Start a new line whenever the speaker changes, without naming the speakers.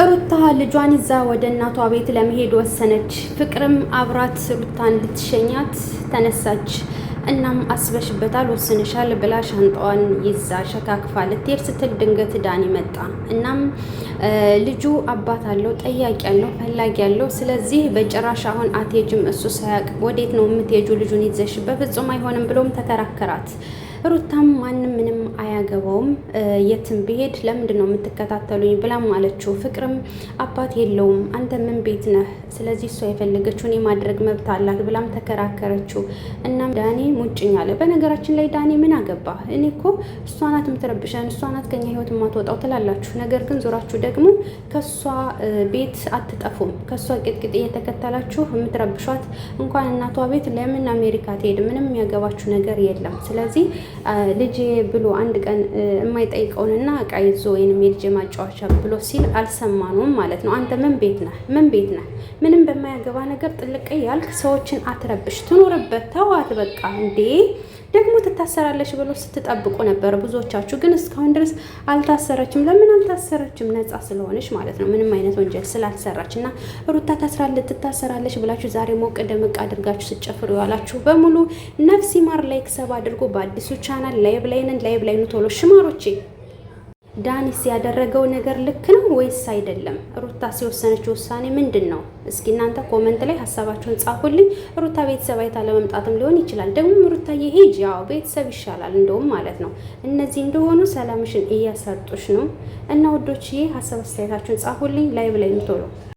ሩታ ልጇን ይዛ ወደ እናቷ ቤት ለመሄድ ወሰነች። ፍቅርም አብራት ሩታን ልትሸኛት ተነሳች። እናም አስበሽበታል ወስንሻል ብላ ሻንጣዋን ይዛ ሸካክፋ ልትሄድ ስትል ድንገት ዳኒ መጣ። እናም ልጁ አባት አለው፣ ጠያቂ ያለው፣ ፈላጊ ያለው። ስለዚህ በጭራሽ አሁን አትሄጂም፣ እሱ ሳያውቅ ወዴት ነው የምትሄጁ ልጁን ይዘሽ? በፍጹም አይሆንም ብሎም ተከራከራት። ሩታም ማንም ምንም አያገባውም፣ የትም ብሄድ ለምንድን ነው የምትከታተሉኝ ብላም አለችው። ፍቅርም አባት የለውም፣ አንተ ምን ቤት ነህ? ስለዚህ እሷ የፈለገችውን የማድረግ መብት አላት ብላም ተከራከረችው። እናም ዳኒ ሙጭኝ አለ። በነገራችን ላይ ዳኒ ምን አገባ? እኔ እኮ እሷ ናት የምትረብሸን፣ እሷ ናት ከኛ ህይወት የማትወጣው ትላላችሁ። ነገር ግን ዞራችሁ ደግሞ ከእሷ ቤት አትጠፉም። ከእሷ ቅጥቅጥ እየተከተላችሁ የምትረብሿት እንኳን እናቷ ቤት ለምን አሜሪካ ትሄድ? ምንም የሚያገባችሁ ነገር የለም። ስለዚህ ልጅ ብሎ አንድ ቀን የማይጠይቀውንና እቃ ይዞ ወይንም የልጅ ማጫወቻ ብሎ ሲል አልሰማኑም ማለት ነው። አንተ ምን ቤት ነህ? ምን ቤት ነህ? ምንም በማያገባ ነገር ጥልቅ ያልክ ሰዎችን አትረብሽ፣ ትኖርበት፣ ተዋት በቃ። እንዴ ደግሞ ትታሰራለች ብሎ ስትጠብቁ ነበር ብዙዎቻችሁ፣ ግን እስካሁን ድረስ አልታሰረችም። ለምን አልታሰረችም? ነፃ ስለሆነች ማለት ነው፣ ምንም አይነት ወንጀል ስላልሰራች። እና ሩታ ትታሰራለች ብላችሁ ዛሬ ሞቅ ደመቅ አድርጋችሁ ስጨፍሩ ያላችሁ በሙሉ ነፍስ ይማር። ላይክ ሰብ አድርጎ በአዲሱ ቻናል ላይቭ ላይ ነው ቶሎ ሽማሮቼ። ዳኒስ ያደረገው ነገር ልክ ነው ወይስ አይደለም? ሩታ ሲወሰነች ውሳኔ ምንድን ነው? እስኪ እናንተ ኮመንት ላይ ሀሳባችሁን ጻፉልኝ። ሩታ ቤተሰብ አይታ ለመምጣትም ሊሆን ይችላል። ደግሞ ሩታ ሂጂ፣ ያው ቤተሰብ ይሻላል እንደውም ማለት ነው። እነዚህ እንደሆኑ ሰላምሽን እያሳጡሽ ነው። እና ውዶችዬ ሀሳብ አስተያየታችሁን ጻፉልኝ። ላይቭ ላይ ቶሎ